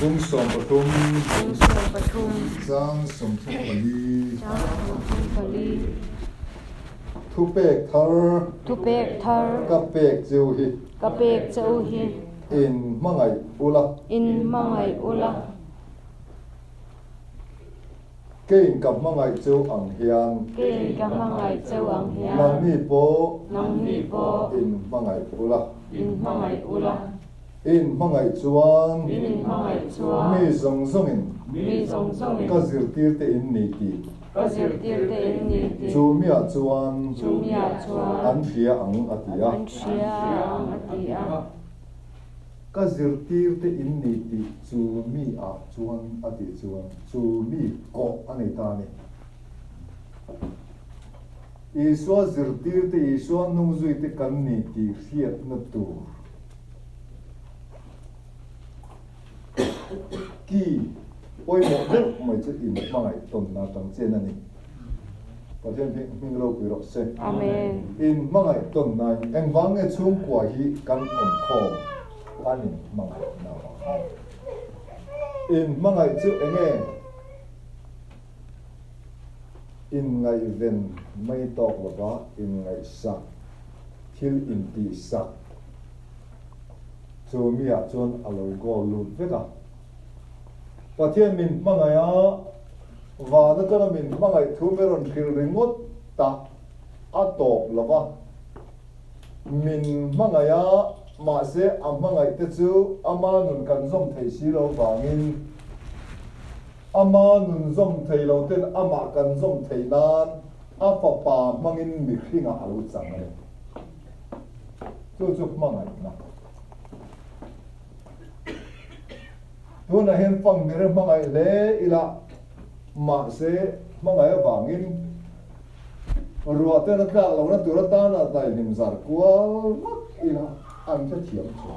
Bung som patum องค์ทรงปทุม sang som thu pali เจ้าทรงทุปลี thu pek thar ทุเปกทาร ka pek jiu hi กะเปกเจ้าหิ in mangai ula อินมังไงอุละ kein ka mangai jiu ang hian เกณฑ์กะมังไงเจ้าอังเฮีย nang mi po น้องมีปอ in mangai ula อินมังไงอุละ in mangai chuan อินมังไงชัว mi zong zong in มีทรงทรง ka zir tir te in ni ti ก็เสียตีเตนนี่ติ chu mi a chuan จูมีอาชัว an thia ang atia อันเชียอังอติอา ka zir tir te in ni ti chu mi a chuan ati chuan chu mi ko ani ta ni iswa zir tir te iswa nung zui te kan ni ti hiat na tur ki oi mo de mai che in mangai ton na tang chen ani pathian phing ming ro pi ro se อาเมน in mangai ton na eng wang e chung kwa hi kan om kho ani mangai na wa in mangai chu enge in ngai ven mai tok lova in ngai sak thil in ti sak chu mi a chon alo go lu veka pathian min mangaya wa na kana min mangai thu meron thil ringot ta atok lova min mangaya ma se amangai te chu ama nun kan zom thei si lo wangin ama nun zom thei lo ten ama kan zom thei nan a fa pa mangin mi hringa alo chang ani chu mangai na tuna hen pang mere mangai le ila ma se mangai wangin ruwa te na tlak lo na tura ta na tai nim zar kwal mak ila an cha thiam chu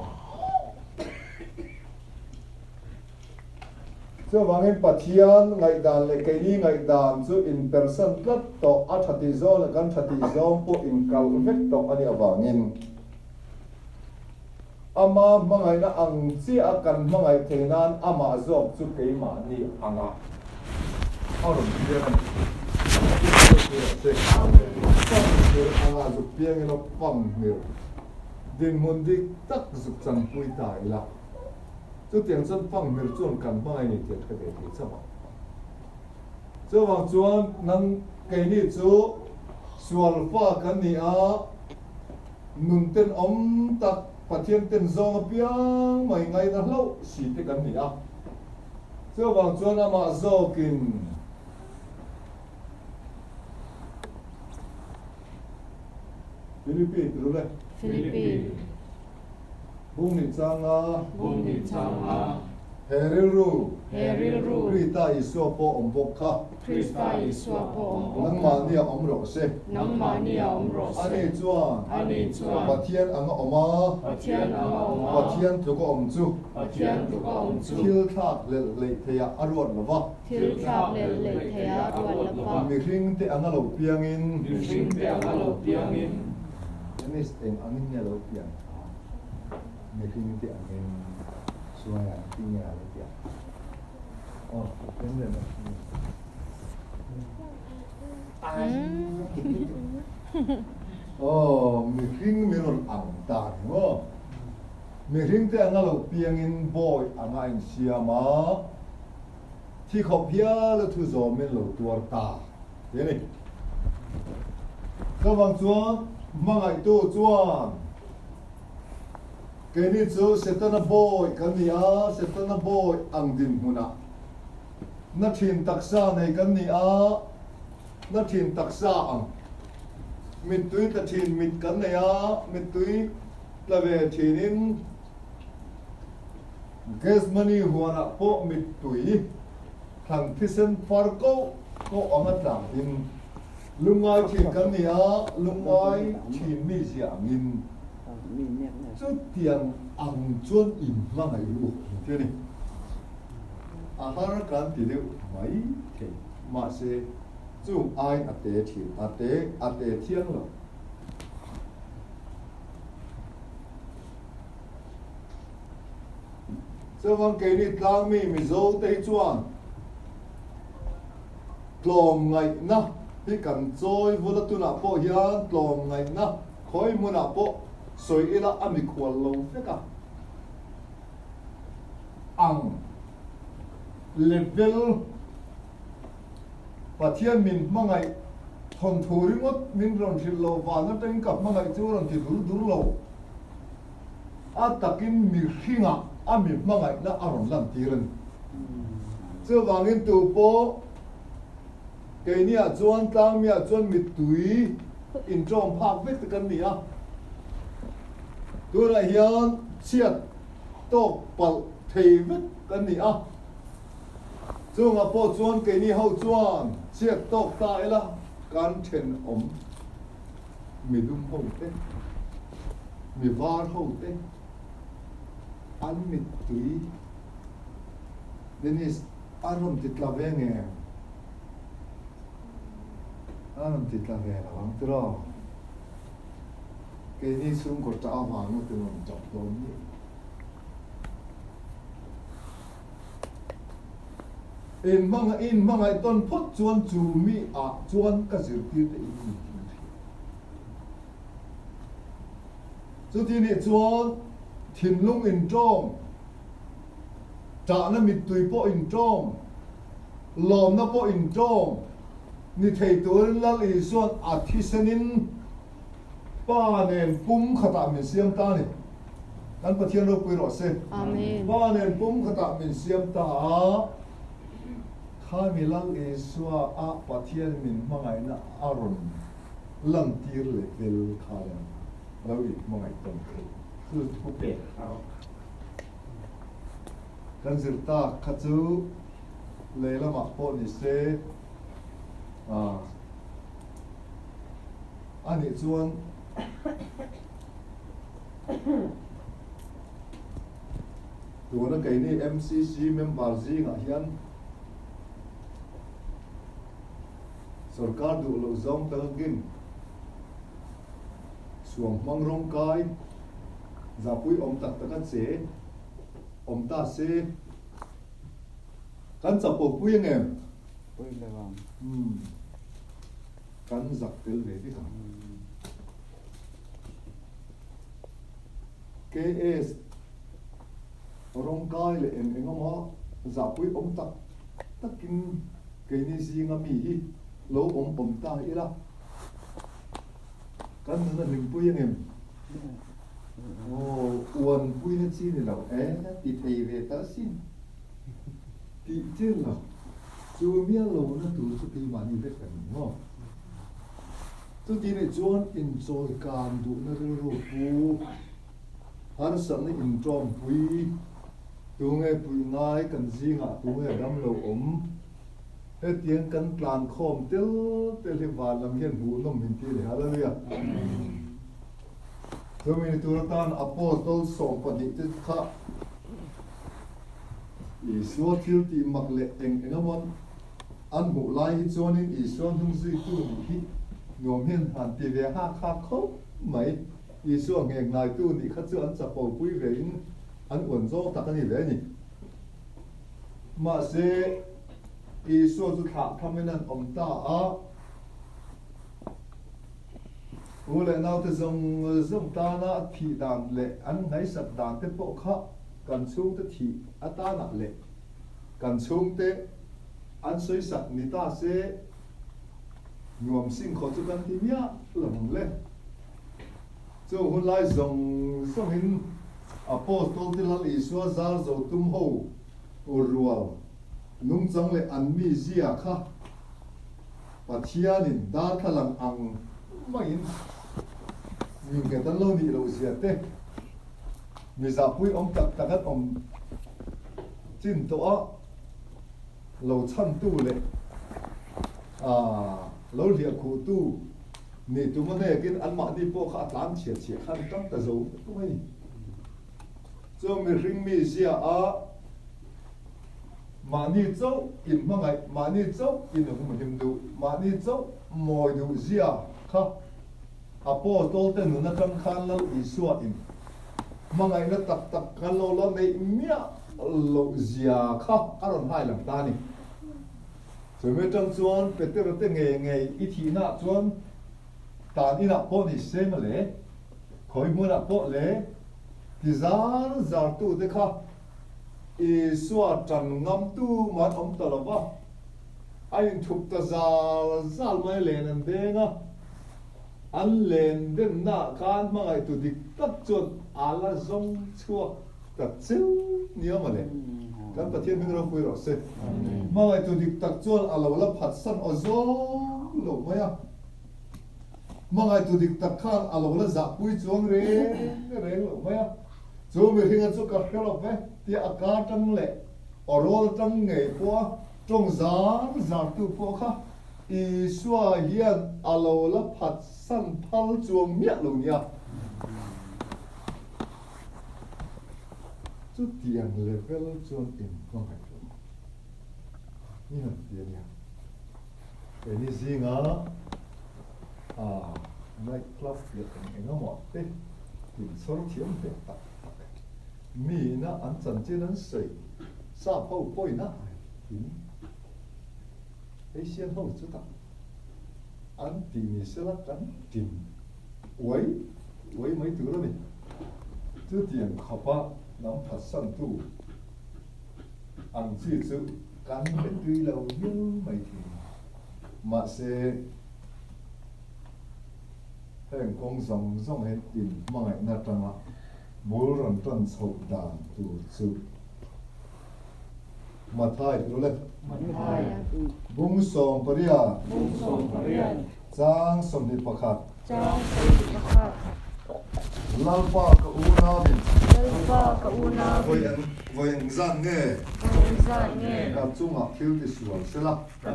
so wangin pathian ngai dan le ke ni ngai dan chu in person tlat to a thati zo la kan thati zo po in kal vek to ani awangin ama mangai na ang chi akan mangai theinan ama zok chu ke ma ni anga aron dia kan anga zu piang no pam mir din mundi tak zu chan pui tai la chu tiang chan pang mir chuan kan mangai ni tiang ka de ti chama chu wang chuan nang ke ni chu sual fa kan ni a nun ten om tak pathian ten zong piang mai ngai na hlo si te kan ni a chu wang chuan ama zokin Philippines rồi ฟิลิปปินส์ Bung ni changa บุญนิจังอา Heriru เฮริรู Krita iswa po ombokha คริสตาอิสวาโปองค์ nang mania omro se น้องมาเนียอมโรส ani chuan อันนี้ชวน pathian anga oma ปัจเจียนอามา pathian tu ko om chu ปัจเจียนตุกองจู thil thak le le theya arwat lova ทิลคราบเลเลเทียรวนละปะ mi hring te anga lo piangin ดิสิงเดียงอาลบเตียงอิน ani steng angin ya lo piang mi hring te angin suaya tinya lo piang oh kende na oh mi hring mi ron ang ta ngo mi hring te anga lo piangin boy anga in siama thi khop hia lo thu zo men lo tuar ta thế này các bạn chuan mangai tu chuan cái này chú setana boy kan ni a setana boy ang din huna na thin taksa nei kan ni a na thin taksa ang min tui ta thin mit kan nei a min tui la ve thinin gas money huana po mit tui thằng thisen farko ko anga tang in lungai thin kan ni a lungai thin mi siangin chút tiền ăn chuôn im mang ngày lu thế này à har kan ti deu mai thế mà se chung ai ate thiang lo cho vang cái này tlang mi dâu tây chuan tlom ngày na hi kan choi vula tu na po hian tlom ngày na khoi mu na po soi ila ami khwal lo feka ang level pathian min mangai thon thuri ngot min ron thil lo wa na teng kap mangai chu ron ti dur lo a takin mi hringa ami mangai na aron lan tiren chu wangin tu po cái này chuan tang mi chuan mi tui in trong phak vek kan ni a tu ra hian chiat to pal thei vek kan ni a chung a po chuan cái này ho chuan chiat to ta ela kan then om mi dum ho te mi var ho te an mi tui denis arom titlave anh ti ta về là vắng tro cái đi xuống của trao vàng nó từ mình chọc lớn in mang ai tôn phốt chuan chu mi à chuan cái gì kia để in chú thì này chuan thiên lung in trong trả nó mít tùy po in trong lòm nó po in trong ni thei tur lal i suan athisanin pa nen pum khata min siam ta ni kan pathian ro pui ro se Amen. pa nen pum khata min siam ta kha mi lal i suwa a pathian min mangai na aron lang tir le vel kha len lo i mangai ton su thu pe kan zirta khachu leilama po ni se anh chuan tuna cái này MCC member gì ngah hian sarkar du lo zong tangin suang mangrong kai zapui om tak takan se om ta se kan chapo pui ngem Pui lewang. kan zak tel ve ti kham KS rong kai le en engama zapui om tak takin ke ni zinga mi hi lo om ta ila kan na lim pui ngem uan pui na chi ni lo ti thei ve ta sin ti chen lo chu mia lo na tu chu ti mani ve kan mo tu ti ne chuan enjoy kan du na ro pu har sam ni in trom pui tu nge pui ngai kan zinga tu nge dam lo om he tiang kan plan khom tel hi wa lam hian hu nom hin ti le hallelujah tu mi tu tan apostol som pa ni te kha i so til ti mak le engamon an bu lai hi chuanin i suan hung zui tu ni hi ngom hian han ti ve ha kha kho mai i suan ngek nai tu ni kha chu an cha po pui ve in an on zo ta kan ni ve ni ma se i suan zu kha thamenan om ta a ule nau te zong ta na thi dan le an ngai sat dan te po kha kan chung te thi ata na le kan chung te an soi sat ni ta se nuam sing kho chu kan ti mia long le chu hun lai zong hin apostol ti lal i suwa zar zo tum ho urwal nung chang le an mi zia kha pathianin dar thalang ang main min ke tan lo ni lo zia te mi za pui om tak takat om chin to a lo chan tu le lo lia khu tu ni tu ma ne kin an ma ni po kha tlan chia chia khan tam ta zo tu mai so mi ring mi zia a ma ni zo in ma ngai ma ni zo in ho him du ma ni zo moi du zia kha apostol te nu na kan khan lo i suwa in mangai na tak tak kan lo la nei mia lo zia kha aron hai lam ta ni rồi mới trong chuan Peter te nge i thi na chuan tan ina po ni se ma le khoi mu na po le ti zar zar tu de kha i suwa tan ngam tu man om ta lawa ai thuk ta zal mai len an de nga an len den na kan ma ai tu dik tak chuan ala zong chua ta chiu ni ma le kan pathian min ro pui ro se ma ai tu dik tak chuan alo la phat san o zo lo maya ma ai tu dik tak khan alo la za pui chuang re lo maya chu mi hinga chu ka khelo ve ti aka tang le orol tang nge po trong zar tu po kha i suwa hian alo la phat san phal chuang mia lo nia chu tiang level chuan in ko hai lo ni han ti nia ke ni zinga night club le en mo te tin sor thiam te ta mi na an chan chen an sei sa phau poi na tin ei sian ho chu ta an ti ni se la kan tin wai mai tu lo ni chu tiang khapa nam phat san tu an chi chu kan be tui lo như mai thi ma se heng kong zong hen tin mai na tanga bul ron ton chou dan tu chu mathai tu le bung song paria chang som ni pakhat lalpa ka una bin voi ang zan nge ka chunga thil ti sual sela ka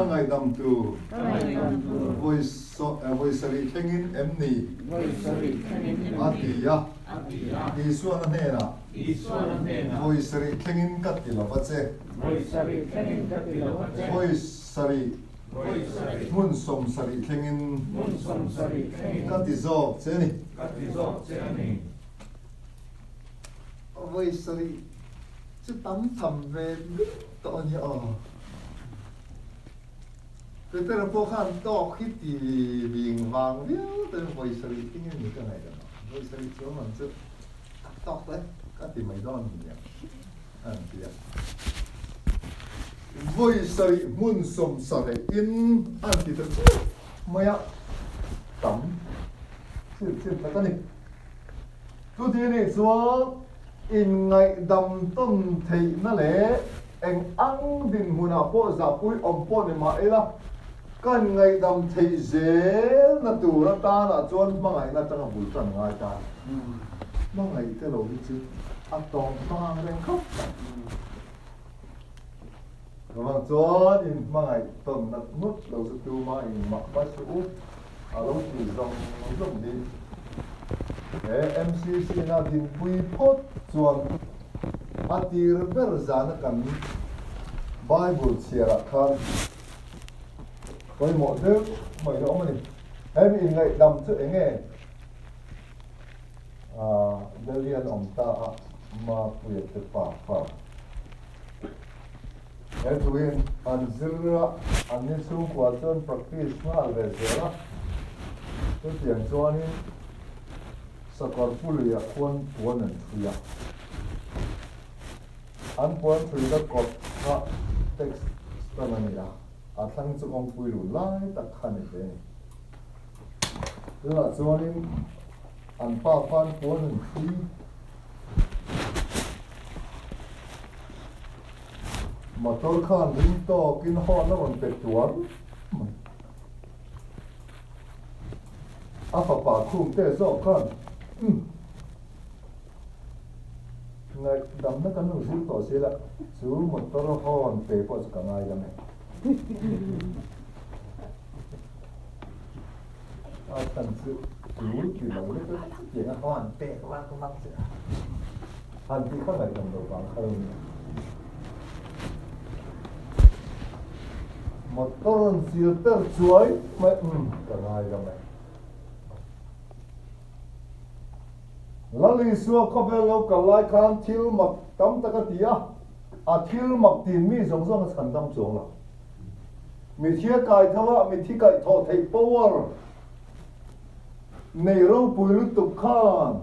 ngai dam tu voi sari thengin emni atia i suan ne na voi sari thengin katila bache voi sari mun som sari thengin katizok cheni voi sari chu tam tham ve to ni Peter po khan to khiti bing wang viu te voi sari thengin ni ka ngai da voi sari chu man chu tok le ka ti mai don ni an tia voi sari mun som sari in an ti ta maya tam chil ta ni tu ti ni chuan in ngai dam tom thei na le eng ang din huna po za pui om po ni ma ela kan ngai dam thei zel na tu ra ta na chuan mangai na tanga bul tan ngai ta mangai te lo hi chu a tong mang reng khop Rồi cho in mai tầm đặt nút đầu sự tu mai mặc bát số à lúc thì dòng đi để MCC na din pui pot chuan atir ber zana kan Bible chia khan coi một thứ mày đó mà em in ngày đầm chữ nghe Delian ông ta mà quỳ tự phá Em tuin an zira an ni chung kwa chon practice ngal ve zela tu tiang chuan in sakar pulia khon puan an thuya an puan thui da kop ha text tanania a thlang chu ong pui lu lai tak khan e te la chuan in an pa phan puan an thui motor khan ring to kin hon na mon petuan a fa pa khum te zo khan ngai dam na kan nu zil to se la chu motor hon pe po chu ka ngai la me a tan chu ki lo le to ye na hon pe ka mak se han ti kha ngai dam do bang khalom motor filter chuối mấy cả ngày rồi mày lali suwa kopelo kalai khan thil mak tam takatia a thil mak tin mi zong zong chan dam chong la mi thia kai thawa mi thi kai tho thei power nei ro puilu tu khan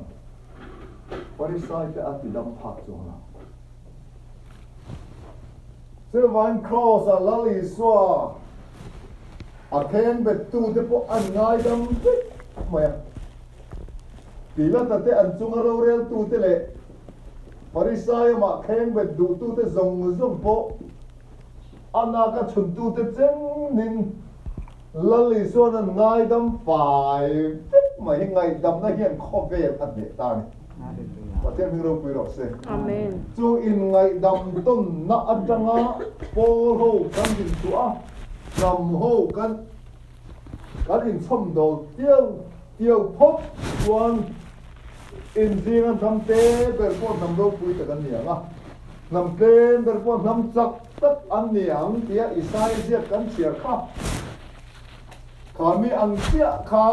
parisai te ati dam phak chong la se van cross a lali suwa a then bet tu te po an ngai dam maya pila tate an chunga ro rel tu te le parisai ma then bet du tu te zong zong po anaka chun tu te chen nin lali so na ngai dam pai mai ngai dam na hian kho ve at de ta ni wa te mi ro pi ro se Amen. chu in ngai dam ton na atanga pol ho kan din tu a nam ho kan in chom do tiêu phop chuan in riêng nam te ber po nam ro pui ta kan niang a nam te ber po nam chak tak an niang tia isai zia kan chia kha kami ang tia kha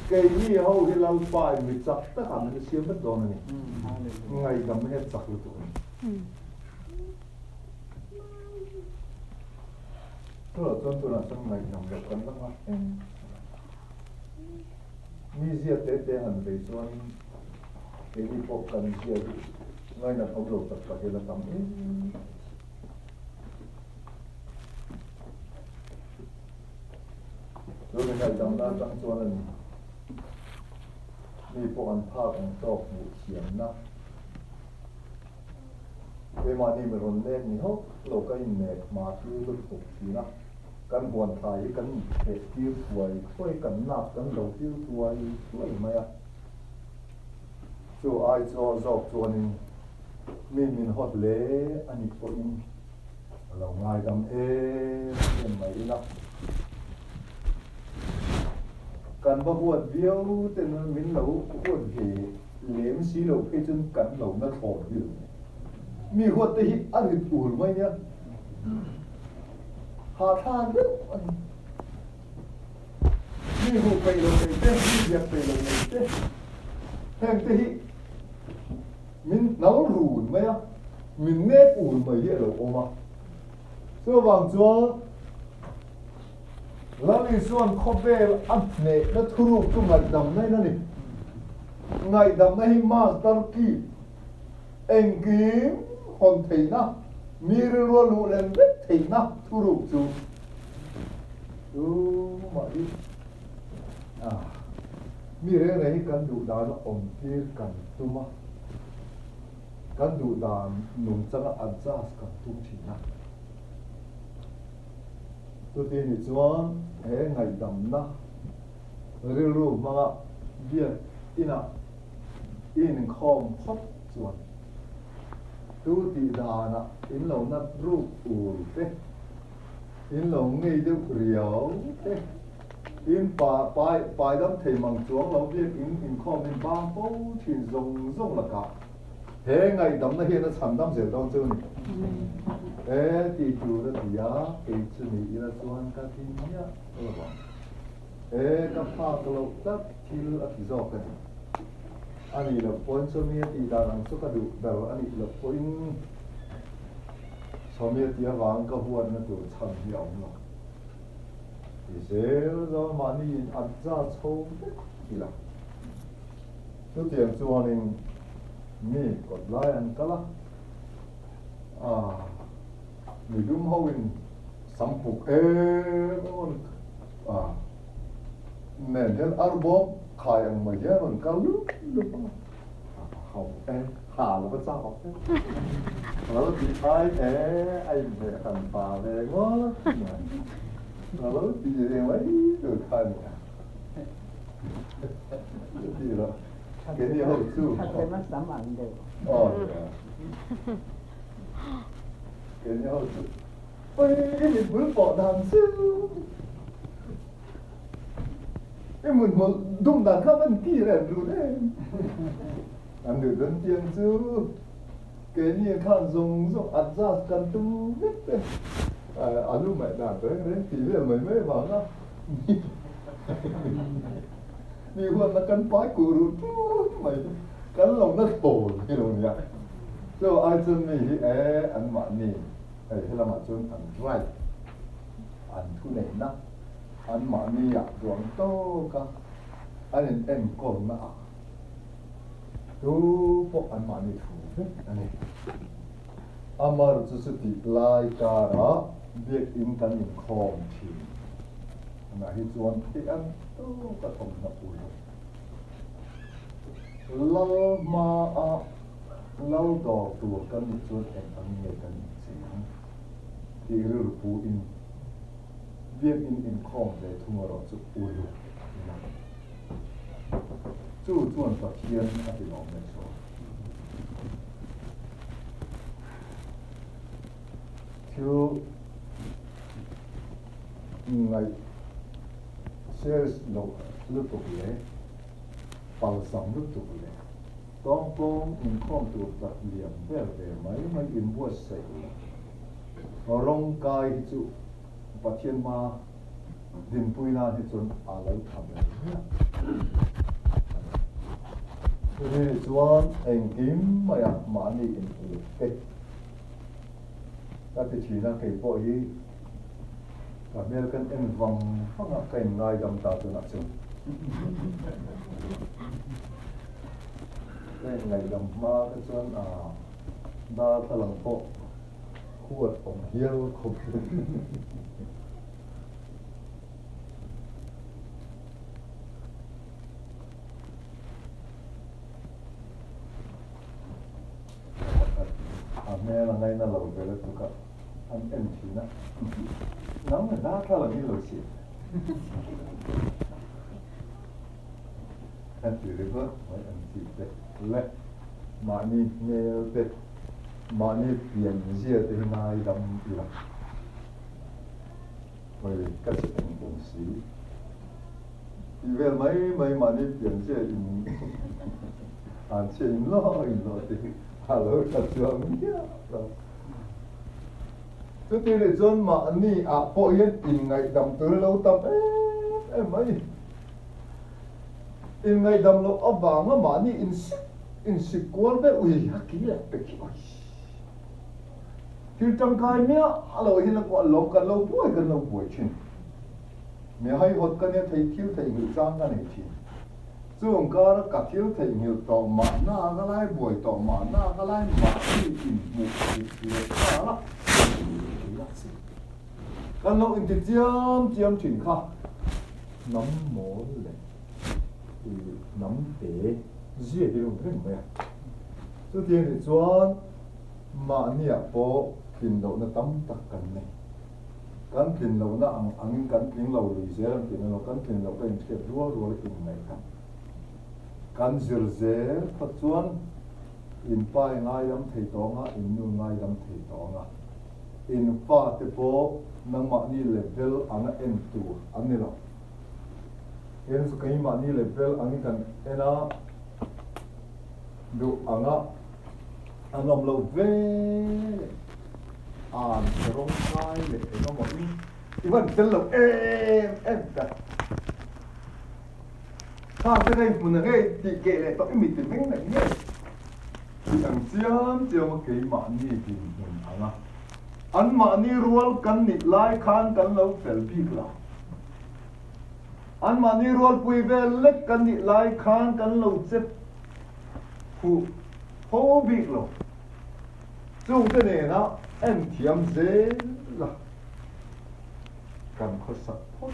ke ni ho hi lau pai mi chak tak an ni siam bet don ni ngai dam he chak lu tu to ton tu na sang ngai dam le kan ma mi zia te han ve chuan ke ni pop kan zia ngai na thau lo tak ka he la tam rồi mình lại đóng ra trong chuan là mi po an phak an tok mu thiam na we ma ni meron le ni ho lo ka in ne ma tu lu tuk thi na kan buan thai kan he tiu thuai khoi kan nap kan lo tiu thuai thuai mai a so ai cho zok chuan in min hot le ani po in lo ngai dam em mai na kan ba huat viau ten min lo huat he lem si lo pe chun kan lo na tho hi mi huat te hi an hi ur mai nya ha than mi hu pe lo te mi ya pe lo te heng te hi min nau run mai a min ne ur mai ye lo oma so wang chuan lali suan khobel atne na thuru tu ngai dam nai na ni ngai dam nai master ki engkim hon theina mir ro lu len bet theina thuru chu ma i mi re nei kan du da na om tir kan tuma kan du da nung changa adjust kan tu thina tu ti ni chuan he ngai dam na ril ru manga bia ina in khom phop chuan tu ti dana in lo na ru u te in lo ngei de riau te in pai dam thei mang chuang lo bia in khom in bang po thin zong la ka he ngai dam na he na chan dam se dong chu ni ti tu da dia ke chu ni ila chuan ka tin nya lo ba ka pha ka lo tak thil a ti zo ka ani lo pon so mi ti da lang so ka du da ani lo poin so mi ti awang ka huan na tu chan hiao no ti se zo ma ni an za chou ti la tu tiang chuan in mi kot lai an kala mi dum hoin sampuk on nen hel arbo khai ang mai ya on kalu lu hau ha la ba sa hau la ti ai ai be kan pa le ngo la ti ye mai tu khai ni ti lo cái gì hậu chu cái mắt sắm ảnh đều cái gì hậu chu ôi mình muốn bỏ đàn sư em muốn một đúng đàn khác vẫn kỳ là rồi đấy anh được đơn tiền chứ cái gì khác dùng ăn ra cần tu biết đấy anh lúc mẹ đàn tới đấy thì bây giờ mấy bảo nó mi huan na kan pai ku ru mày kan long na to ni lo ya so ai chun mi hi an ma ni hela ma chun an right an thu nei na an ma ni ya duang to ka an en ko na a tu po an ma ni thu ani amar chu chu ti lai ka ra biak in kan in khom thi na hi chuan ti an to ka thom na pu lo ma a lo do tu kan ni chuan en an nge kan chi ti ru pu in biak in khom le thung ro chu pu lu chu chuan pa thian a ti lo me so thiếu ngày shares lúc tục lệ bảo sống lúc tục lệ con phong in con tục tập liệm về mấy in bua sậy rong cai chu bát thiên ma din pui na thì chun à lấy thầm thế chuan anh kim mà ni in cái ta thì chỉ là cái bộ gì cả bên cái em vòng phong là cái ngay đầm ta từ nào chung cái ngày đầm ma cái chuyện đa ta làm bộ khuất ông hiếu không mẹ là ngay na lâu về là tụi các anh em chỉ na nắm là đá ra là cái lâu xịt anh chỉ được mấy anh chỉ được lẽ mà ni nghe được mà ni tiền gì thì ngay đâm đi làm vậy cái chuyện cũng xí vì mấy mà ni tiền gì anh chỉ lo thì hello thật sự thế thì để cho mà ni bộ yên in ngày đầm tới lâu tâm em mấy in ngày đầm lâu ấp vàng mà ni in xịt quan với ui hắc kỹ là bị kỹ thì trong cái nhá lâu hiện là quan lâu cần lâu buổi chuyện mẹ hay hốt cái này thấy thiếu thấy người trang cái này thì chúng ta đã cắt thiếu thấy nhiều tàu mà na cái lai buổi tàu mà na cái lai mà đi tìm một cái đó cái lúc in thì chiêm chuyển khá nắm mỏ này nắm bể dễ thì luôn thế mà trước tiên thì chọn mà nia bộ kinh đầu nó tắm tắc cần này kan kinh đầu nó ăn kan kinh đầu rồi sẽ làm kinh đầu kan kinh đầu cái cái rùa in này kan zirze phát chuan in pai ngai lam thei tonga in nu ngai lam thei tonga in fa te po nang ma ni level anga en tu ani lo en su kai ma ni level angi kan ena du anga anom lo ve an rong kai le no mo ni iban tel lo em ka cái này mình cái thì kệ lại tao mình tìm mấy này nhé thằng chiêm một cái mạn gì thì mình ăn mạn đi ruột cắn nịt lai khan cắn lâu phèn phi là ăn mạn đi ruột bùi về lết cắn nịt lai khan cắn lâu chết phụ hô bị lâu chung cái này nó em thiêm dễ là cần có sạch thôi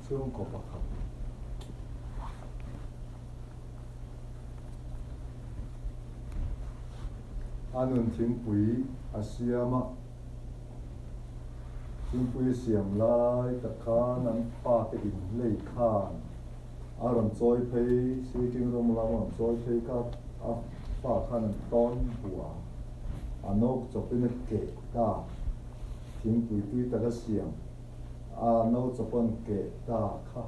chung có bạc học anun thing pui asiama thing pui siam lai ta khan an pa te in lei khan aron choi phei si ting rom lam an choi phei ka a pa khan an ton bua anok chopin ke ta thing pui tui ta ka siam nấu cho con kệ ta khá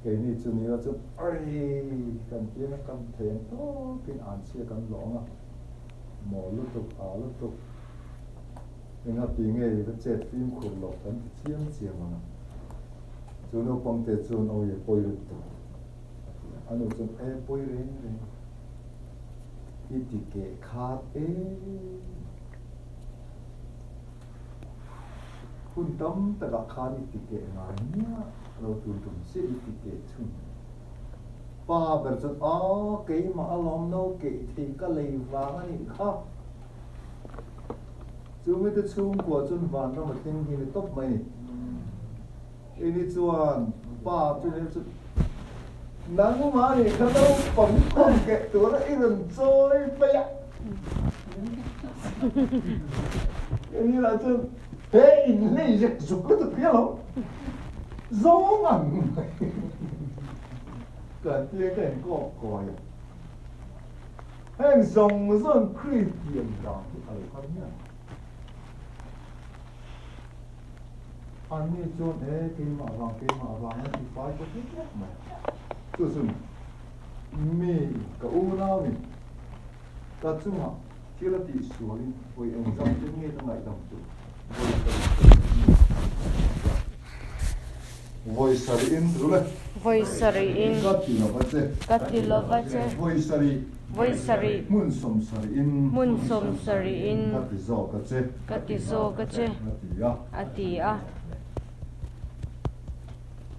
kệ này chú ní là chú ai cần kia nó cần thèm to cái ăn chia cần lõng mỏ lúc tục nên là tiếng nghe cái chết phim khủng lộc cần chiêm chiêm mà cho nó quăng tệ cho nó ye bôi được anh nói cho bôi lên ít thì cái khátคุณต้มแต่ละคานิติเกะงานเนี่ยเราตุนตุนเสียอิติเกะชุนป้าเบิดจนอ๋อเกยมาอารมณ์โนเกะทีก็เลยวางอันนี้ค่ะจูไม่ได้ชุ่มกว่าจนวันต้องมาทิ้งกินตบไหมอันนี้จวนป้าจนเนี่ยจุดนั่งมาเนี่ยเขาต้องปั่นคนเกะตัวละอีกหนึ่งโซ่ไปละอันนี้เราจะThế in lấy giật dục nó thực kia lắm gió ngẩn cả tia cái có coi anh dòng dân khơi tiền đó thì ở con nhá anh đi chôn thế cái mà vàng thì phải có thích nhất mà cứ dừng mi cả u nào mi cả chung à kia là tỷ số đi với anh dòng cái nghe trong ngày đồng chung Voisari in rule. Voisari in. Katilo bache. Voisari. Munsom sari in. Munsom sari in. Katizo kache. Atia.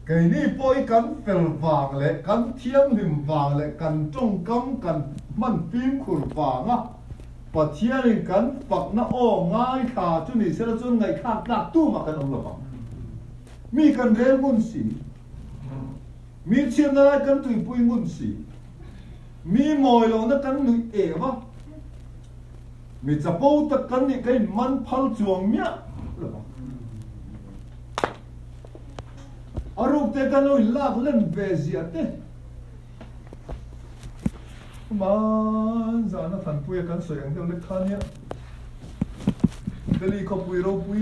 Cái này bôi cắn phèn vàng lệ, cắn thiêng hìm vàng lệ, cắn trong cắm cắn mặn phim khur vàng á. Và thiên hình cắn bạc nó ngay thả chú này sẽ là chú ngày khác lạc tu mà cắn ông là bằng mi cắn rê ngôn sĩ mi chiêm nó lại cắn tùy bùi ngôn sĩ mi mồi lòng nó cắn núi ế vá mi chả bố ta cắn những cái măn phal chuồng mía là bằng ở rục tế cắn ôi lạc lên về diệt thế mà giờ nó thành bùi cắn sợi anh theo lịch khăn nhá Dali ko bùi rô bùi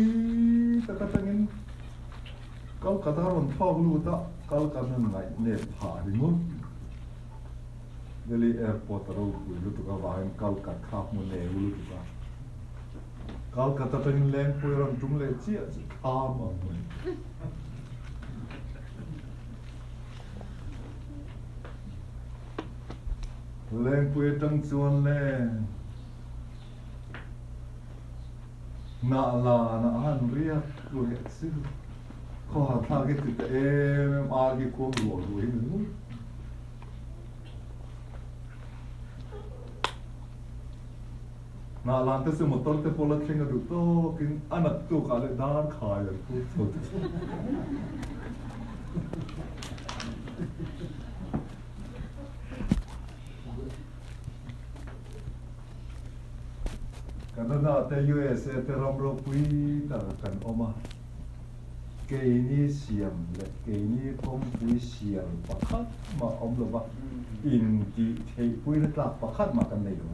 ta cắt tangin kal kata ron thog lu ta kal kan ngai ne pha ri ngun Dali airport ro bùi lu tu ka vain kal ka khap mu ne lu tu ka kal kata tangin leng bùi ron tum le chia kha ma lên quê trăng chuan lên nạ là nạ han riêng rồi sư có thà cái từ em cái cuốn rồi nữa nạ làm tới sự một tuần tới pola khen được to cái anh đặt tu cả lại đan khai rồi thôi Canada te USA te ramro pui ta kan oma ke ni siam le ke ni kom pui siam pakhat ma om lo ba in ti thei pui na tla pakhat ma kan nei lo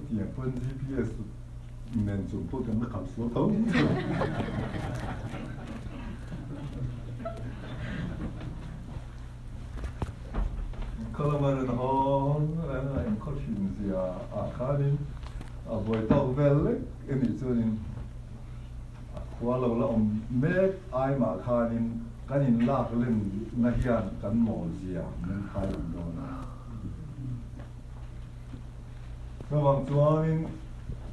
ti ya pon GPS men chung to kan kham so tho Kalamaran hong em có chuyện gì khá đi buổi tàu về đấy em bị cho nên qua lâu là ông mẹ ai mà khá đi cái nhìn lạc lên na hiền cái mỏ gì nên khai làm đó nó bằng cho nên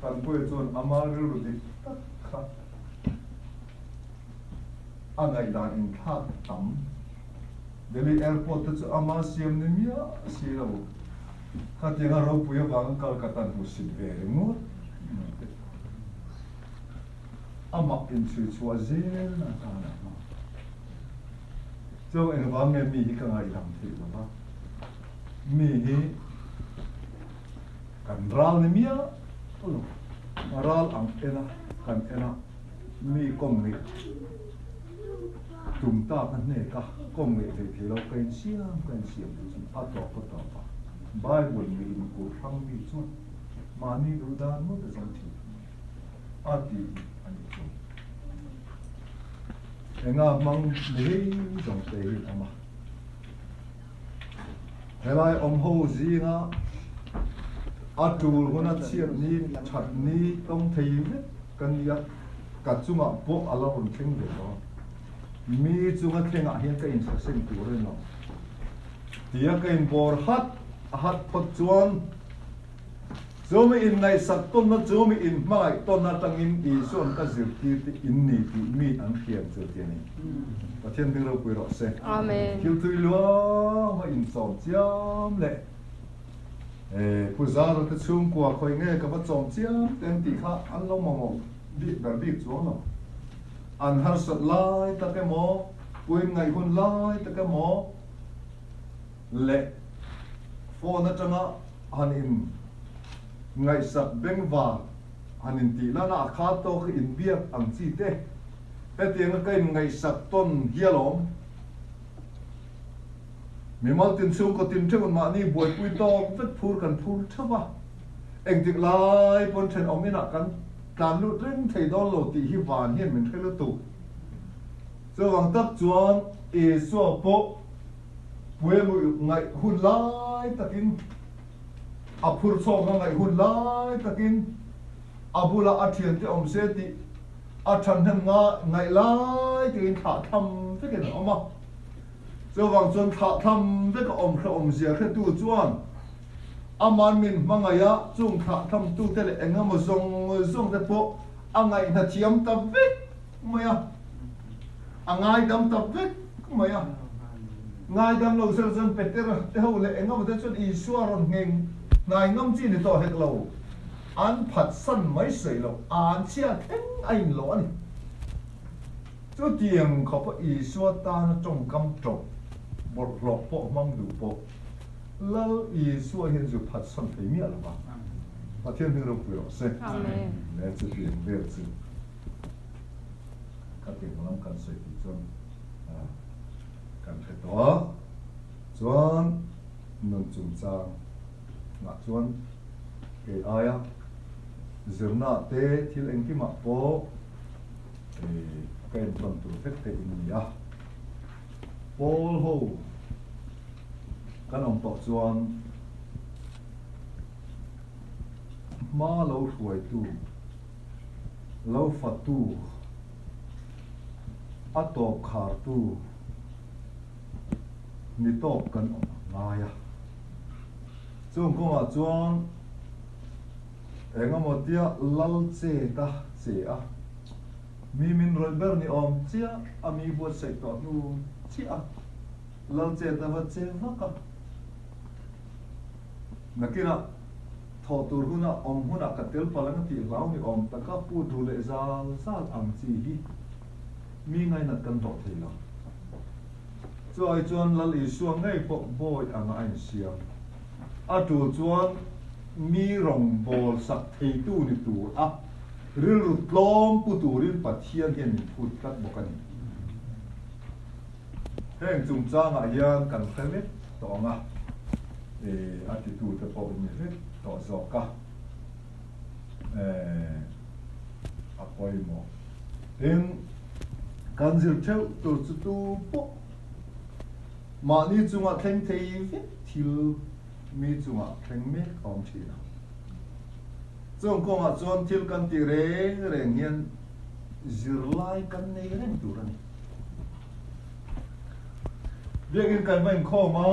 tan buổi chọn amar rồi đi khá anh ấy đang khát tắm Delhi airport tu ama siam ni mia sila bu. Kati nga ro puya bang Kolkata tu sidveri mu. Ama in chua zel na kana ma. So en bang me mi ka ngai lam thi ba. Mi hi kan ral ni mia. Ral ang ena kan ena mi kong ni. Chúng ta kan ne ka công nghệ thì lâu cái xiêm thì phát tỏ ba Bible mình của thằng mình chút mà ni đủ đan mất cái dòng thì đi anh chung em ngà mang lấy dòng tây mà thế lại ông hồ gì ngà chùa của nó chiết ni chặt ni tông thầy biết cần gì cả chung à bộ alo hồn khen về đó mi chung à khen à hiện cái in sắc sinh tu rồi nó thì cái in bor hát phát chuan zo mi in ngày sắc tôn nó zo mi in mai tôn nó tăng in xuân cái dịp thì in nị thì mi ăn khiêm cho tiền này và thiên thượng đâu quỳ rõ se Amen. thiếu tươi lúa mà in sòng chiam lệผู้ชายเราจะชุ่มกว่าคอยเงี้ยกับว่าจอมเจียมเต็มตีข้าอันลงมองบีบแบบบีบจ้วงเนาะอันหันสุดไล่ตะแกหมอปุยไงคนไล่ตะแกหมอเละโฟนจังอ่ะหันอินไงสักเบ่งว่าหันอินตีแล้วน่ะข้าโตคืออินเบียกอังจีเต้แต่เตียงก็อินไงสักต้นเฮียหลงมีมาตินซุ่มก็ตินเท่ามันมานี่บวยปุยตองเวทพูดกันพูดเท่าว่าเองติดลายปนเชนอมินักกันการลุดเร่งไทยดอนโลตีฮิวานเฮียนเหมือนเทลตุเจ้าวังตักจวนสัวโปปุยมือไงหุ่นลายตะกินอับพูดส่งไงหุ่นลายตะกินอับุลาอาเทียนที่อมเสติอาชันทั้งไงลายตะกินขาทำสักอย่างออกมาเจ้าวังจนขาทำได้ก็อมพระอมเสียแค่ตู้จวนอามันมินมังไงยะจุงขาทำตู้เตลเองมาส่งแต่พวกอังไงนาเทียมตับวิกไม่อะอังไงดำตับวิกไม่อะไงดำเราเซลล์เป็ดเตอร์เท่าเลยเองมาได้จนอีชัวรอนเฮงไงน้ำจีนต่อให้เราอันผัดสั้นไม่ใส่เราอ่านเชี่ยเอ็งไอ้หลอนเจ้าเตียงเขาพออีชัวตาจงกำจบบทหลอกพวกมั่งดูพวกแล้วอีสัวเห็นจุดผัดสันไปเมียหรือเปล่าประเทศที่เราเปลี่ยนเส้นแม้จะเปลี่ยนเรื่องซึ่งก็เป็นกำลังการใส่ที่จนการใช้ตัวจวนนุ่นจุ่มจางหนักจวนเกยอายะจิรนาเตที่เองที่มาโปเกณฑ์ต้นตัวเฟกเตอินยาโปลโฮกันองตอกจวนมาเราช่วยตู้เราฟัดตู้อัตอกขาตู้นี่ตอกกันออกมาอ่ะจงก็มาจวนเอ็งก็มาเดียลัลเจตาเสียมีมินรอยเบอร์นี่อมเจียอามีบวชใส่ต่อนู่เจียลัลเจตาบัดเจฟักนักกินะทอตูรุนะอมหุนะกัดเตลพลังตีเรานี่อมตะกับพูดดูเลยซาอังจีฮีมีไงนักกันต่อทีละจอยจวนลัลอีช่วงไงพวกบอยอังไอเสียงอาจูจวนมีรองบอลสักทีตู้นี่ตัวอ่ะหรือรุดล้อมผู้ตูรินปัดเทียนเห็นพูดกัดบอกกันแห่งจุ่มจ้างอายังกันแค่เล็กต่อมาอาทิตย์ตูจะพอเป็นเล็กต่อสอกะอาปอยหมอเองการสืบเท่าตัวสุดตัวปุ๊บมานี่จุงอ่ะแข่งเทียนทิลมีจุงอ่ะแข่งเมฆอมทีนะจงก็มาจวนทิลกันตีเร่งเงี้ยจิรไลกันในเร่งตัวนี้เรียกกันไม่ข้อมา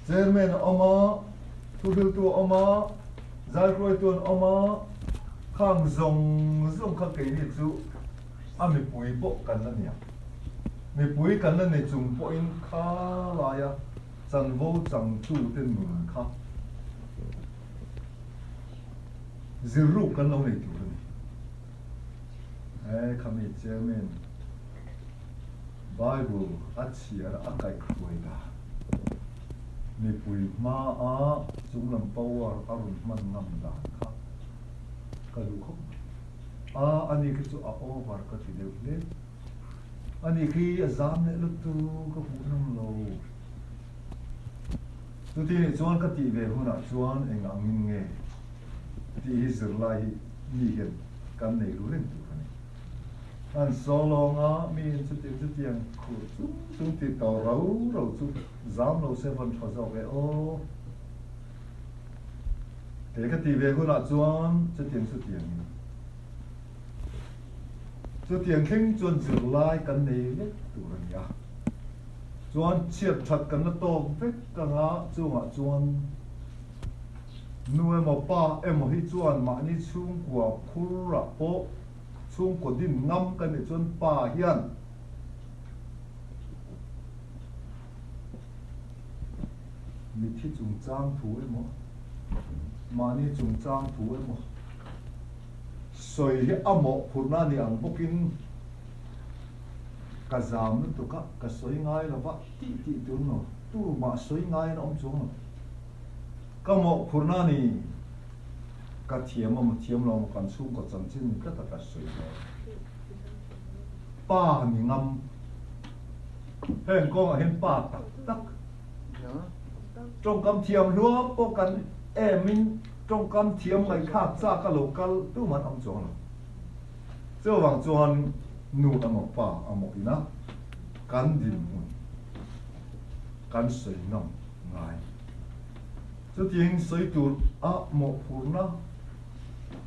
เจอร์เมนออกมาทุดิลตัวออกมาใจรวยตัวออกมาข้างซงข้างเกยนี่จูมีปุ๋ยปกกันนั่นเนี่ยมีปุ๋ยกันนั่นในจุงปอินข้าลายะจันโวจังจูเต็มมือข้าจิรูกันเราในตัวนี้คำนี้เจอร์เมนBible อัจฉริยะอักไก่ครวยดามีปุยมาจุงลำปาวอรุณมันนำดานครับก็ดูเขาอันนี้คือจุอาโอวาร์ก็ที่เดียวเลยอันนี้คือจามเนี่ยลุตูก็พูดน้ำโลตัวที่จวนก็ที่เดียวนะจวนเองอ่างมินเงที่ฮิสไลนี่เห็นกันในรู้เรื่องตัวนี้อันโซโลงมีจุดเตียงขุดจุดติดต่อเราจุดจามเราเซวันทอจเอาไปโอแต่ก็ที่เดียวนะจวนจุดเตียง cho tiền khinh chuẩn dự lại cần này đấy tụ rồi nhá chuẩn chiết thật cần nó to vết cả ngã chuẩn nuôi một ba em một hít chuẩn mà đi chung của khu rạ bộ chung của đi ngâm cần để chuẩn ba hiền mi thi chung trang thú em mà ni chung trang thú em soi hi amo phurna ni ang bokin ka zam nu to ka soi ngai la ba ti tu no tu ma soi ngai no om chung ka mo phurna ni ka thiam ma thiam lo kan chung ko chan chin ka ta ka soi pa ni ngam hen ko hen pa tak tak trong cam thiam lúa po kan min trong cam thiam mai khác xa ka local tu man am chuan cho wang chuan nu am pa am ina kan dim mun kan sei ngam ngai cho tiếng sei tur a mo phurna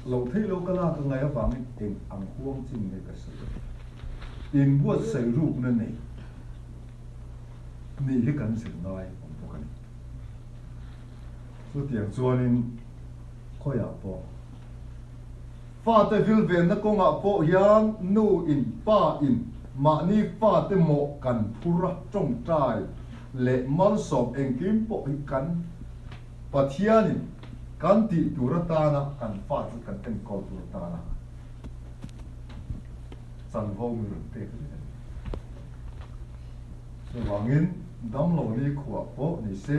lo thei lo kala ka ngai awang in ang huang chin ne ka sei in buat sei rup na nei ni hi kan sei ngai om po kan cho tiếng chuan in khoi a po fa te vil ven na ko nga po hian nu in pa in ma ni fa te mo kan phura trong trai le mal som eng kim po hi kan pathianin kan ti turata na kan fa chu kan ten ko turata na san ho mi te so wangin dam lo ni khwa po ni se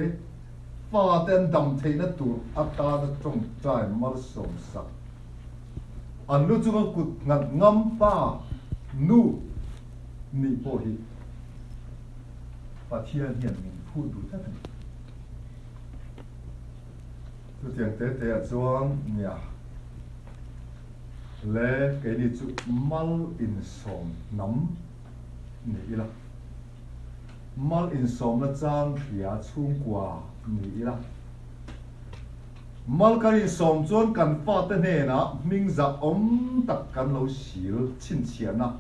fa ten dam thei na tur ata na trong trai mal som sak an lu chu kut ngat ngam pa nu ni po hi pathian hian min phu du ta tu tiang te chuan nia le ke ni chu mal in som nam ni la mal in som na chang thia chung kwa ni la mal kan in som chuan kan fa te ne na ming za om tak kan lo sil chin chian na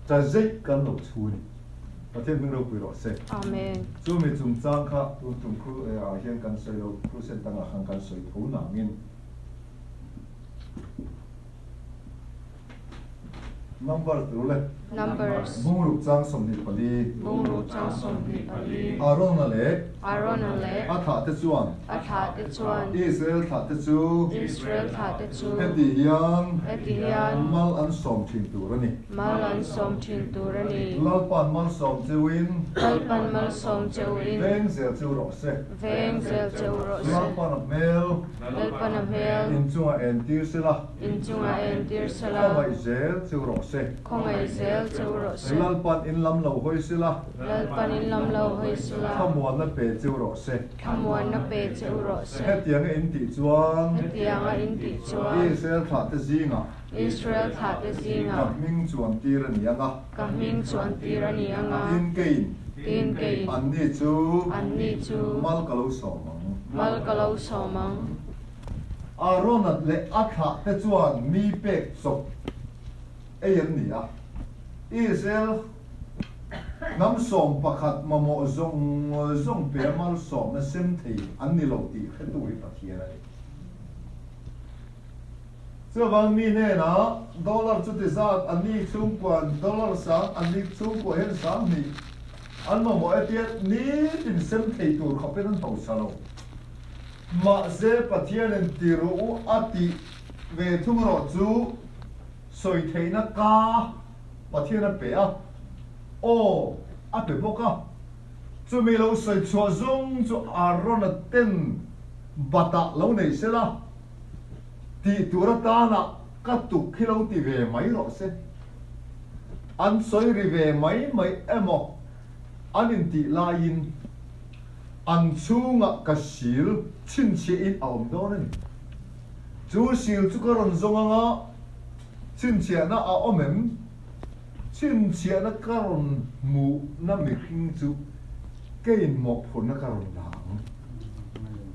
cha zai kan lo chu ni pathian ming lo pui ro se Amen. chu mi chung chang kha tu tum khu a hian kan soi lo khu sen tang a hang kan soi thu na ngin number tu le Numbers. bung ru chang som ni pali Bung ru chang som ni pali. aron na le Aaron le. a tha te chuan Atha te chuan. Israel tha te chu Israel tha te chu. heti hian Etian. mal an som thin tu ra ni Malan som thin turani. lalpan mal som chewin Kalpan mal som chewin. veng zel chu ro se Veng zel chew ro se. lalpan a mel Lalpan a hel. in chunga en tir sila Inchunga en tir ka sala. mai zel chu ro se Khongai zel chew ro se. lalpan in lam lo hoi sila Lalpan in lam lo hoi sila. khamwa na pe chu ro se Khamuan na pe chew ro se. hetiang in ti chuan Tianga in ti chuan. Israel tha te zinga Israel tha te ka zinga. ming chuan tir ani anga Kaming chuan tirani anga. in kein Tin kei. an ni chu An ni chu. mal ka lo som Mal kalau somang. Aaron le akha te chuan mi pek chok ayan ni a Israel nam som pakhat mamo zong pe mal som na sem thei an ni lo ti khetu ri pathian ai so wang mi ne na dollar chu ti zat an ni chung kwan dollar sang an ni chung ko hen sang ni an mamo etiat ni in sem thei tur khapen an ho salo ma ze pathian en tiru ati ve thung ro chu soi theina ka pathian a pe a o a pe boka chu mi lo soi chua zong chu aron a ten bata lo nei sela ti turata na ka tu khilo ti ve mai ro se an soi ri ve mai emo anin ti la in an chunga ka sil chin chi in aum do ni chu sil chu ka ron zonga nga chin chia na a omem chin chia na ka ron mu na mi king chu kein mo phun na ka ron lang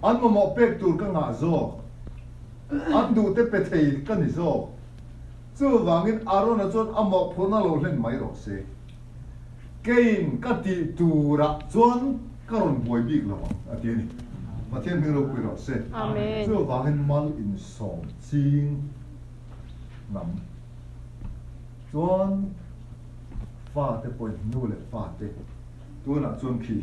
an mo pek tur ka nga zo an du te pe thei ka ni zo chu wangin aro na chuan amok phona lo hlen mai ro se kein ka ti tura chuan karon boi bik lo atiani pathian mi ro pui ro se Amen. chu wangin mal in som ching nam chuan fa te point nu le fa te tu na chuan khi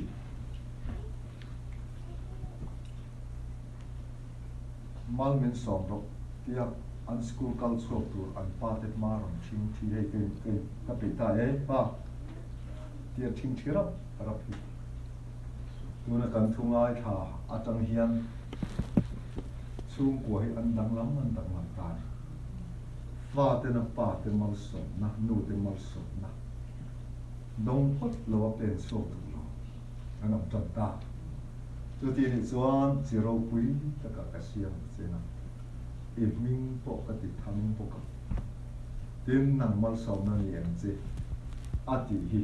mal min som ro tia an school culture tur an pa te maron thing thi hei ke ka pe ta e pa tia thing thira ra phi tu na kan thungai tha atang hian chung ko hi an dang lam ta fa te na pa te mal som na nu te mal som na dong pot lo pen so tu lo an am tan ta tu ti ni chuan zero pui ta ka siam se na evening po ka ti thang po ka tin nang mal som na ni ang che ati hi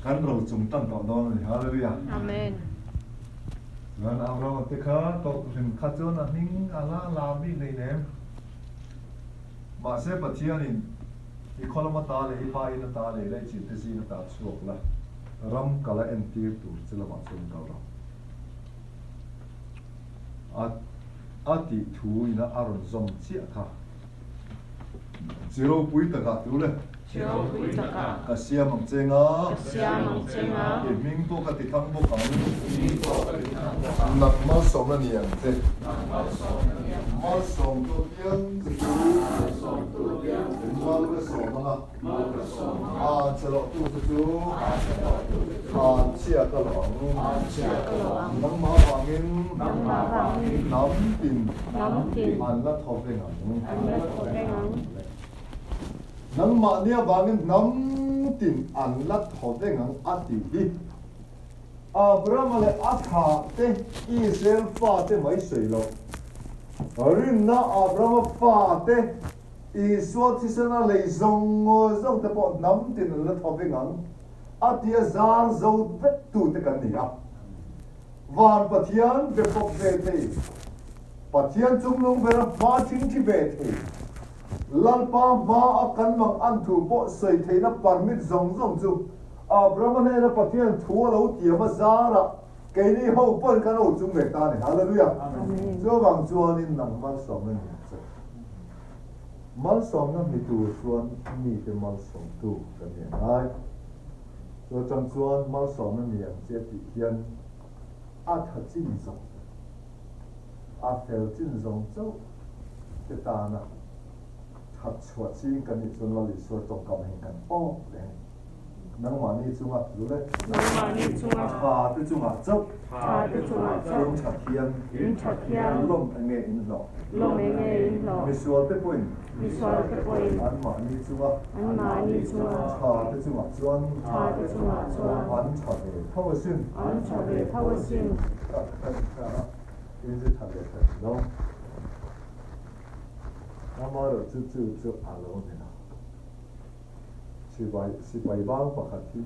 kan ro chung tan to don ni hallelujah Amen. nan am ro te kha to rim kha chuan a ning ala la mi nei nem ma se pathian in I koloma ta le I pa ina ta le le chi te si na ta chuak la ram kala en tir tu chila ma chun ka ra ati thu ina aron zom chi kha zero pui ta ka tu le Zero pui ta ka. ka sia mang chenga Siam ang chenga. e ming po ka ti thang po ka nak ma som na ni ang te ma som to piang mal ka som na a chalo tu tu a chia ka lo nang ma wangin nam tin Nam tin. an la thop le ngang An la thop le ngang. nang ma nia wangin nam tin an la thop le ngang ati hi Abraham le atha te Israel fa te mai sei lo rin na Abraham fa te I so ti sana le zong te po nam tin la thop le ngang ati zan zo vet tu te kan ni a van pathian be pok ve te pathian chung long vera ba thing thi ve the lalpa ba akan mang an thu po sei theina permit zong chu Abraham ne na pathian thu lo ti ma zara ke ni ho pon kan ho chung ve ta ne hallelujah Amen. zo bang chuan in nang mal som ne mal som na mi tu chuan mi te mal som tu kan ne ai zo chang chuan mal som na mi ang che ti hian a tha chin zong a fel chin zong chau te ta na that chua chi kan ni chun lo li so tong kam hen kan o le nang ma ni chunga lu le Nang ma ni chunga. fa te chunga chau Cha te chunga chau. in that hian In that hian. lom enge in lo Lom enge in lo. mi sual te point Mi sual te point. an ma ni chunga An ma ni chunga. cha te chunga chuan Cha te chunga chuan. an cha te thaw sin An cha ve thaw sin. ka in the tha le lo amaro chu alo ne na si bai bang pakhat hi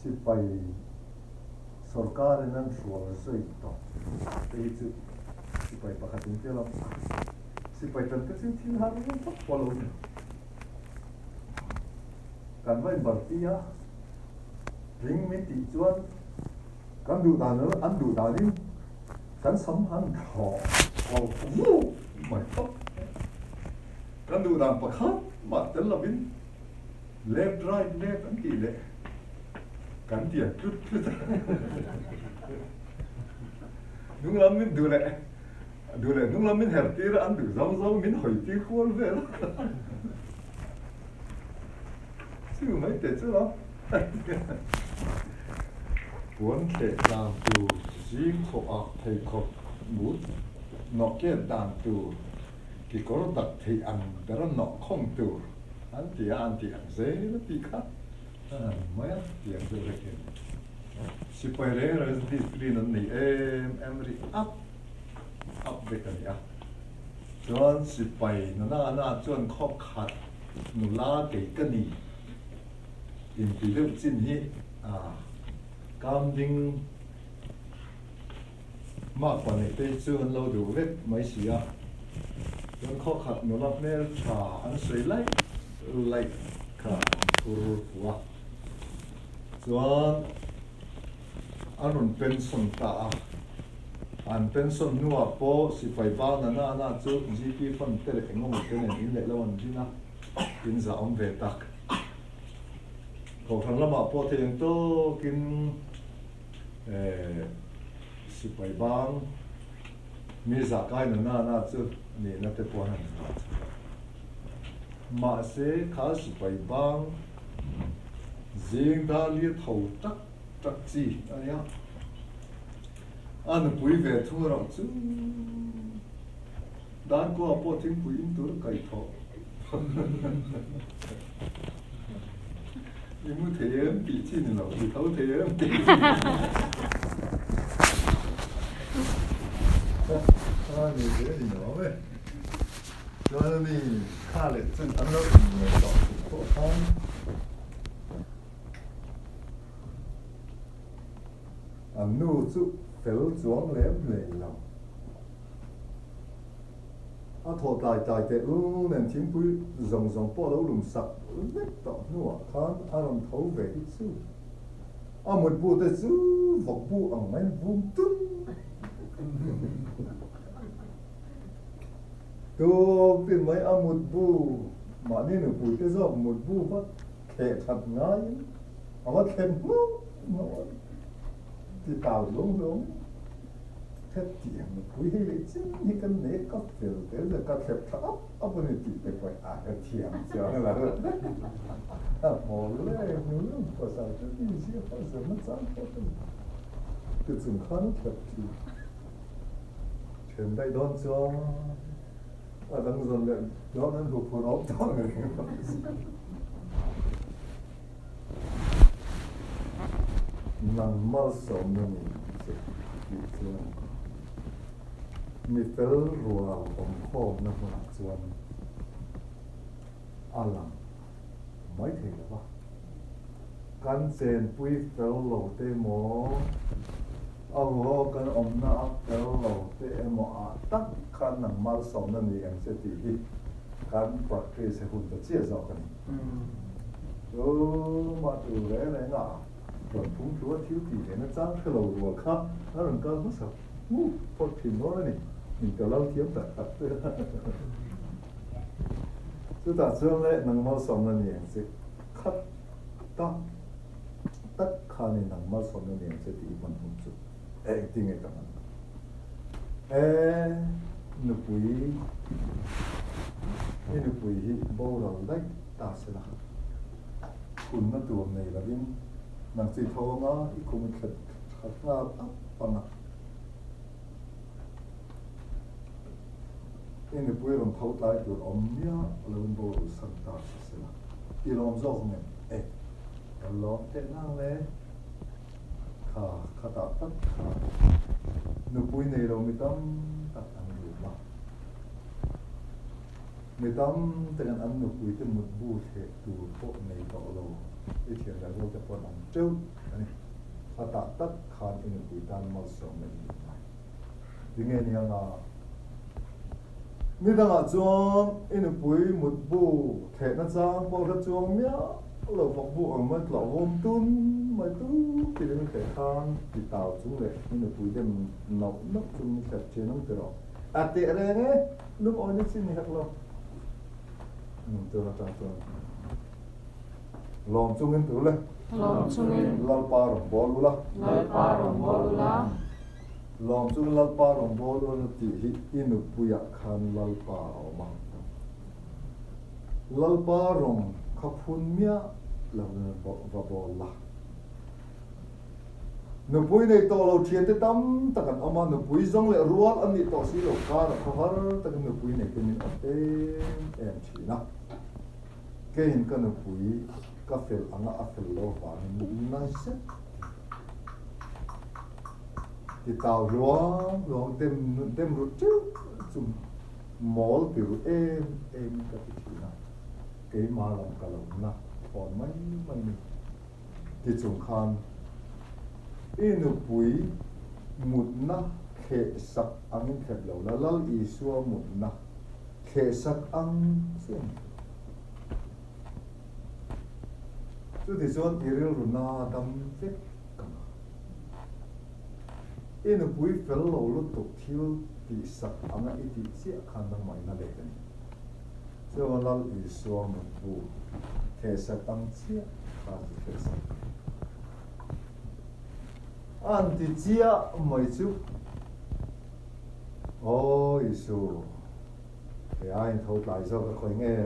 si pai sarkar nan sual sei to te chu si pai pakhat in te lo si pai tan ka sin thin ha ni to polo ne kan vai bartia ring mi ti chuan kan du da no an du da din kan sam han tho my fuck kan du dan pakhat ma tel labin left right left an ti le kan ti tut nung lam min du le nung lam min her tir an du zam min hoi ti khol ve siu mai te chu lo Cuốn thể đàn tù riêng khổ ạc thầy khổ mút nó kia đàn tù thì có đặc thì ăn đó là nó không tù ăn thì ăn dễ nó thì khác mấy thì ăn dễ kìa si phải rẽ rồi thì đi nó nỉ em đi up về cái này chọn si phải nó na chọn khó khăn nó la cái nỉ in thì lúc xin hi cam ding mắc quan hệ tới chưa lâu đủ vết mấy xí ยังข้อขัดหนุนรับเนี่ยชาอันสวยไล่ค่ะกูรู้หัวส่วนอันนั้นเป็นส่วนตาอันเป็นส่วนนัวโปสิไฟบ้านน่าจุด GP ฟันเตะเองงงเป็นอย่างนี้เลยแล้ววันที่นะกินสามเวตักเขาทางละมาโปเทียงโตกินสิไฟบ้านมีสักการน่าจุดนี่นับแต่ปวดหันมาเสกข้าสิไฟบ้านจิงดาลีเท่าตักจีอันนี้อันปุยเวทัวร์จูด้านก็พอทิ้งปุยอินตัวไก่ทอยิ่งมือเทียมปีที่นี่เราที่เท่าเทียมปีนี่เดี๋ยวนี่เนาะเว้ยตอนนี้ข้าเลยจนอันนั้นไม่ต้องขอทานอันนู้จุเฟลจวงเล็บเลยเราถอดตายแต่นั่นทิ้งปุยส่งป้อแล้วลุมสักเล็กต่อนัวข้างอารมณ์เท่าเวทีสู้หมดบูแต่สู้ฝักบูไม่บุ้มตุ้มตัวเป็นไหมหมดบูมาเนี่ยหนูปุยแต่ชอบหมดบูว่าแค่ขัดง่ายว่าแค่นู้ที่ตาวลงแค่เตียงมันคุยให้เลยจริงนี่กันเน็กก็เฟลแต่แล้วก็แค่ทับเอาไปในตีไปไปกันเทียมเสียงอะไรพอเลยหนูภาษาจะดีเสียภาษามันสามคนคือสำคัญแค่ที่เชิญได้โดนจ้าว่าทั้งส่วนเลยโดนนั้นถูกพร้อมต้องเลยนั่งมาสมนี่มีเฟลรัวของโคมนะคนส่วนอลังไม่ถึงหรอวะกันเซนปุยเฟลโลเตโมเอาหัวกันอมน้าเฟลโลเตโมตักขันนั่งมาสมนั่นเองเสียทีการปรับเปลี่ยนหุ่นจะเชี่ยจอกันมาดูเลยนะส่วนทุ่งชัวทิวตีเนี่ยนะจ้างเขล่ารัวครับแล้วมันก็รู้สึกพอถึงโน่นนี่mình có lâu thiếu thật thật chúng ta chưa lẽ nâng mơ sống là niệm sẽ khắc tất cả này nâng mơ sống là niệm sẽ đi bằng hùng chút tiếng ấy cảm ơn nụ quý bố đầu đấy ta sẽ làคุณนั่นตัวในระดับนังสิโทงะอีกคนมันขัดงาปังin de boer om hout uit door omnia alleen boer santa's sila ilom zogen alom tenang le kata tak nu pui nei lo mitam tak ang luma mitam dengan an nu pui te mut bu the tu po nei to lo i thian la go te pon ang cheu ani kata tak khan in pui tan mal so nei dinge ni angaนี่ตั้งจวงอินปุยหมดบูเทน่าจังบอกว่าจวงเมียเราฝักบูมันหล่อวมตุ้นไม่ตุ้นที่เรื่องเทข้างที่ตาวจุงเลยอินปุยเดิมนกจุงเทเชน้องเตออาเตะอะไรเนี่ยลูกอ่อนนี่สินี่ฮักเราตัวละตัวลองจุงกันตัวเลยลองปาร์บอลละลองจุลลปารองบอลนติหิอินุปุยขันลปาออกมาลปารองขับพุ่นเมียเราเนี่ยบอลละนุปุยในตัวเราเทียนที่ตั้มตะกันเอามานุปุยจงเลยรัวอันนี้ตัวสีเราการเขาหาตะกันนุปุยในเป็นเอ็มชีนะแกเห็นกันนุปุยกาเฟลอันนั้นอัฟเฟลโลฟานี่นั่นสิ thì tàu luồng tem rút trước zum mol kiểu em cái gì nào cái mà làm cái lồng na còn mấy thì chúng khan in nụ bụi mụt na khệ sặc anh khệ lầu là lal isua mụt na khe sak ang chen chu ti chuan iril runa dam vek kama in pui fel lo lu tuk thil ti sak anga iti chi khan nang mai na le kan so lal I suam bu khe sak ang chi kha khe sak an ti chia mai chu ôi Isu thì ai thâu lại cho cái khối nghe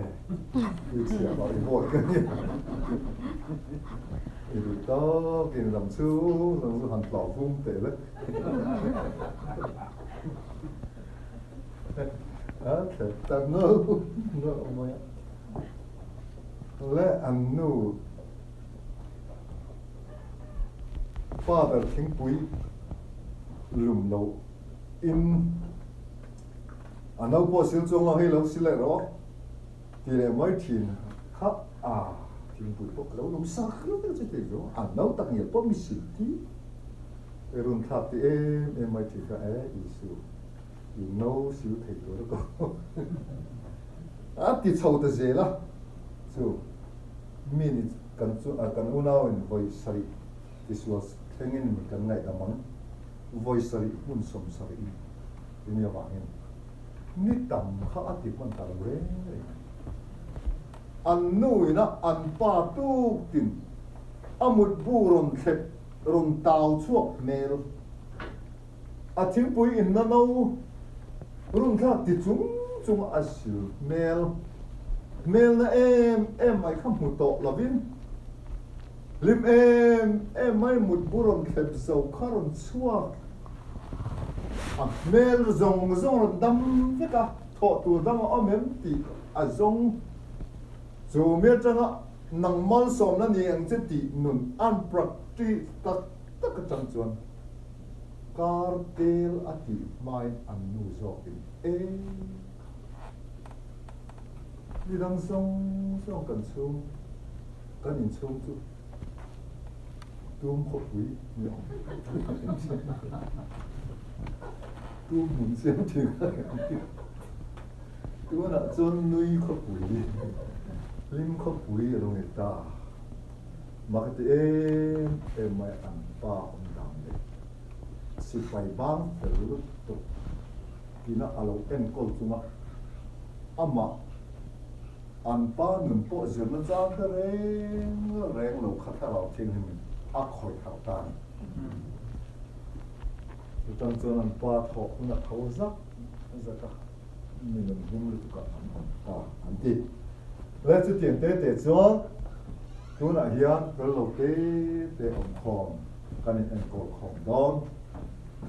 đi chia vào đi vội cái gì thì đó cái làm chú hành tỏ phun tệ lắm đó thật ta ngơ mày lẽ anh nu father thính quý lùm lâu in anh đâu có sử dụng là hay lâu xí lại đó thì lại mới thiền khắp thiền bụi bốc lâu lâu sao không biết cái gì đó anh đâu tất nhiên có mình xử tí rồi thật thì em mới thiền cái ấy Isu nấu xíu thầy đó có thì sâu tới gì là chú mình cần cần unao in voi sari thì số thằng mình cần ngày làm món voi sari mun som sari ini ya bang ni tam kha ati pon ta re an nu ina an pa tu tin amut bu ron khep ron tau chuak mel athing pui in na no ron kha ti chung asil mel na em mai kham hu to lovin lim em mai mut bu ron khep so kharon chuak mel zong dam veka tho tu dam omem ti a zong zo me changa nang mal som na ni ang che ti nun an prakti tak chang chuan kartel ati mai an nu zo in ni dang song kan chung kan in chung chu tum kho pui ni tu muốn xem thì tu là chân nuôi khóc bụi lim khóc bụi ở trong người ta mà cái em mày ăn ba ông đam đấy xịt phải bám phải lúc tục thì nó alo em câu chung á ama ăn ba nằm bộ giường nó ra cái rèn lâu khát thao thiên mình ác khỏi thảo tan tang chuan an pa thaw na tho zaka min an hum lu ka an ti le chu tian te chuan tuna hian pel lo te om khom kan en ko khom don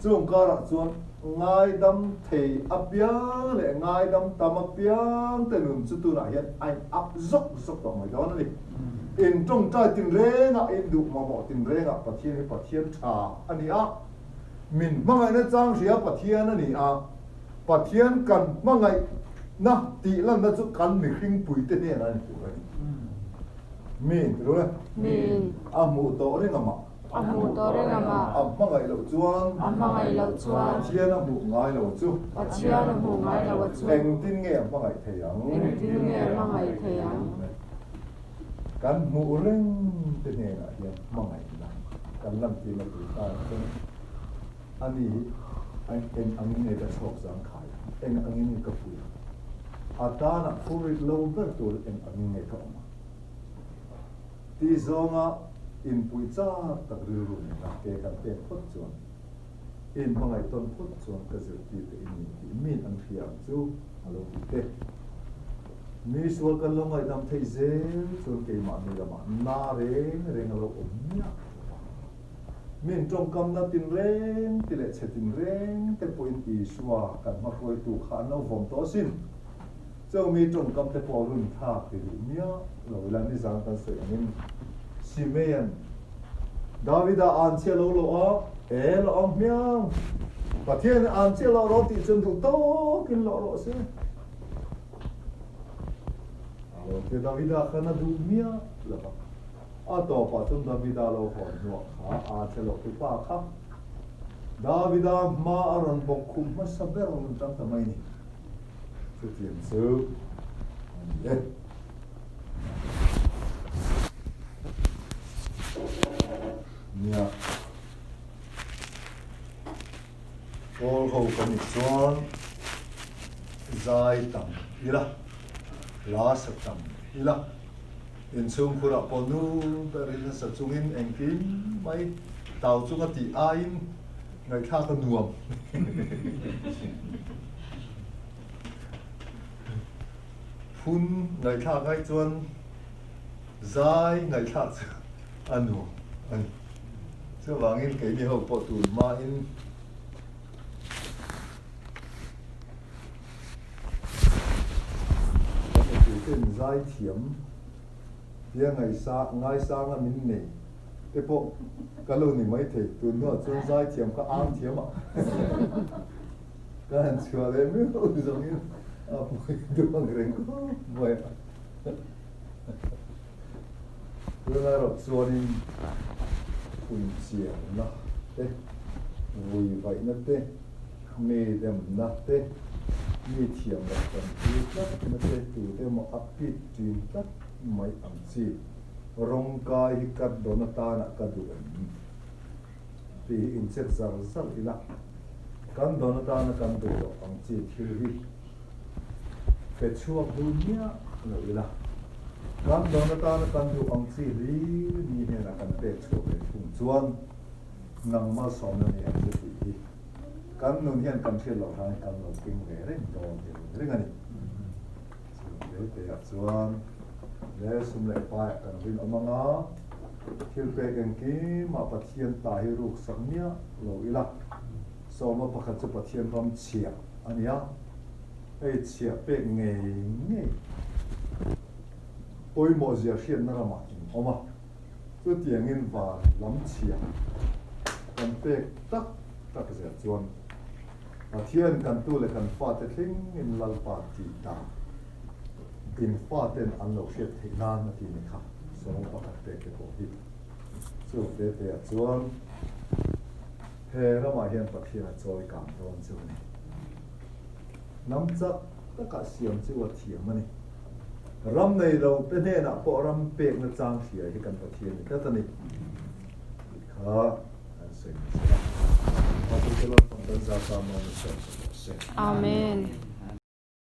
chung kara chuan ngai dam thei apia le ngai dam tam apia te nun chu tuna hian ai ap zok to mai don ni in trong trai tin re na in du ma mo tin re nga pathian tha ani a min mangai na chang ria pathian ani a pathian kan mangai na ti lan na chu kan mi hring pui te ne na ni pui min ro min amu to re ngama mangai lo chuan pathian a mu ngai lo chu eng tin nge mangai theyang kan mu reng te ne na hian mangai na kan lam ti na tu ta ani anh ne da chok sang khai anh ne ka pui atana furit lo ber to anh ne ka ma ti zonga in pui cha tak ru na ke kan te phot chuan in mangai ton phot chuan ka zir ti te in min an thiam chu alo ti te mi sual kan lo ngai dam thei zel chuan ke ma ni la ma na reng lo omnya min trong kam na tin reng ti le che tin reng te point I suwa kan ma khoi tu kha no vom to sin so mi trong kam te po run tha ti mia lo la ni zang ta se anin simean davida an che lo lo om mia pathian an che lo ti chen tu to kin lo se alo te davida khana du mia la ba ato pa chum davida lo ho no kha a chelo tu pa kha davida ma aron bok khum ma saber on tam tamai ni chút tiền sư đấy nha all hậu cần chuan dài tầm ila lá sắc tầm ila in chung khura ponu berin sa chungin engkim mai tàu chung ati ain ngai kha ka nuam phun ngai kha ngai chuan dài ngai kha anu an so wangin ke ni ho po tu ma in cái dài thiểm dia ngai sa nga min nei te po kalu ni mai the tu no chun dài thiểm ka am thiểm à ka han chua le mi o zong in a pui du bang reng ko moi tu na ro chuan in kun chiang na te vui vai na te me dem na te mi thiam la kan tu tak na te tu te mo apit tin tak mai ang chi rong kai hi kat dona ta na ka du pi in set zar zar ila kan dona ta na kan du ang chi thil hi fe chuak dunia lo ila kan dona ta na kan du ang chi ri ni he na kan te chuak le thung chuan nang ma som na ni ang chi hi kan nun hian kan thil lo hai kan lo king ve re do de ring ani so de te chuan le sum le pa kan rin amanga thil pe ken ki ma pathian ta hi ruk samnia lo ila so ma pakhat chu pathian ram chia ania ei chia pe nge nge oi mo zia hian na rama oma chu tiang in va lam chia kan pe tak tak zia chuan pathian kan tu le kan fa te thing in lal pa ti ta in fa ten an lo hriat thei nan na ti ni kha so pakhat te ke ko hi chu te te chuan he rama hian pathian a choi kam don chu ni nam chak taka siam chu wa thiam ani ram nei lo pe ne na po ram pe na chang hria hi kan pathian ni ta tani kha an se Amen.